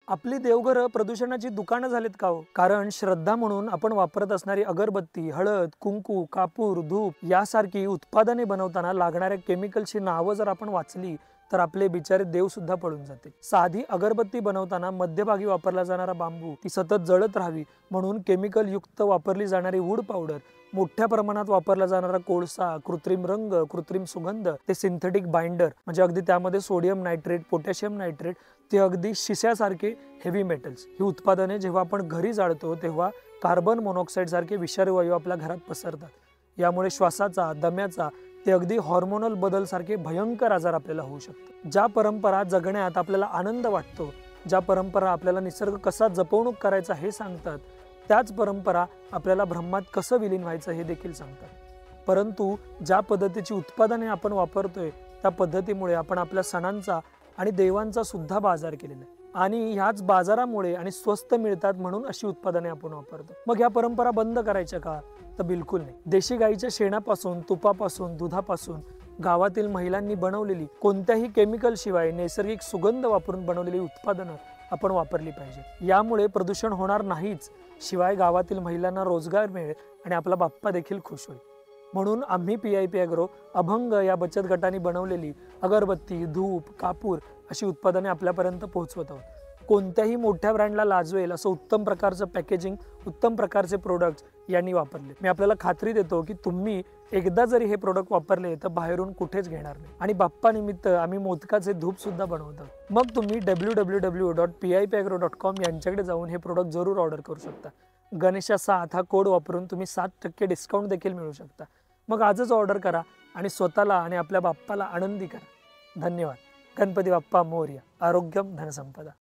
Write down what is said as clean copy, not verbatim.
आपली देवघरं प्रदूषणाची दुकानं झालीत का हो? कारण श्रद्धा म्हणून आपण वापरत असणारी अगरबत्ती, हळद, कुंकू, कापूर, धूप यासारखी उत्पादने बनवताना लागणाऱ्या केमिकलची नावं जर आपण वाचली तर आपले बिचारे देव सुद्धा पळून जाते। साधी अगरबत्ती बनवताना मध्यभागी वापरला जाणारा बांबू ती सतत जळत राहावी म्हणून केमिकल युक्त वापरली जाणारी वूड पावडर, मोठ्या प्रमाणात वापरला जाणारा कोळसा, कृत्रिम रंग, कृत्रिम सुगंध, ते सिंथेटिक बाइंडर म्हणजे अगदी त्यामध्ये सोडियम नायट्रेट, पोटॅशियम नायट्रेट, ते अगदी शिस्यासारखे हेवी मेटल्स, ही उत्पादने जेव्हा आपण घरी जाळतो तेव्हा कार्बन मोनॉक्साईड सारखे विषारी वायू आपल्या घरात पसरतात। यामुळे श्वासाचा, दम्याचा, ते अगदी हॉर्मोनल बदल सारखे भयंकर आजार आपल्याला होऊ शकतात। ज्या परंपरा जगण्यात आपल्याला आनंद वाटतो, ज्या परंपरा आपल्याला निसर्ग कसा जपवणूक करायचा हे सांगतात, त्याच परंपरा आपल्याला ब्रह्मात कसं विलीन व्हायचं हे देखील सांगतात। परंतु ज्या पद्धतीची उत्पादने आपण वापरतोय त्या पद्धतीमुळे आपण आपल्या सणांचा आणि देवांचा सुद्धा बाजार केलेला आहे आणि ह्याच बाजारामुळे आणि स्वस्त मिळतात म्हणून अशी उत्पादने आपण वापरतो। मग या परंपरा बंद करायच्या का? तर बिलकुल नाही। देशी गाईच्या शेणापासून, तुपापासून, दुधापासून गावातील महिलांनी बनवलेली कोणत्याही केमिकल शिवाय नैसर्गिक सुगंध वापरून बनवलेली उत्पादनं आपण वापरली पाहिजे। यामुळे प्रदूषण होणार नाहीच, शिवाय गावातील महिलांना रोजगार मिळेल आणि आपला बाप्पा देखील खुश होईल। म्हणून आम्ही PIP ॲग्रो अभंग या बचत गटाने बनवलेली अगरबत्ती, धूप, कापूर अशी उत्पादने आपल्यापर्यंत पोहोचवत आहोत। कोणत्याही मोठ्या ब्रँडला लाजवेल असं उत्तम प्रकारचं पॅकेजिंग, उत्तम प्रकारचे प्रोडक्ट्स यांनी वापरले। मी आपल्याला खात्री देतो की तुम्ही एकदा जरी हे प्रोडक्ट वापरले तर बाहेरून कुठेच घेणार नाही। आणि बाप्पा निमित्त आम्ही मोदकाचे धूप सुद्धा बनवतो। मग तुम्ही www.pipagro.com यांच्याकडे जाऊन हे प्रोडक्ट जरूर ऑर्डर करू शकता। गणेशा 7 हा कोड वापरून तुम्ही 7% डिस्काउंट देखील मिळू शकता। मग आजच ऑर्डर करा आणि स्वतःला आणि आपल्या बाप्पाला आनंदी करा। धन्यवाद। गणपती बाप्पा मोरया। आरोग्यम धनसंपदा।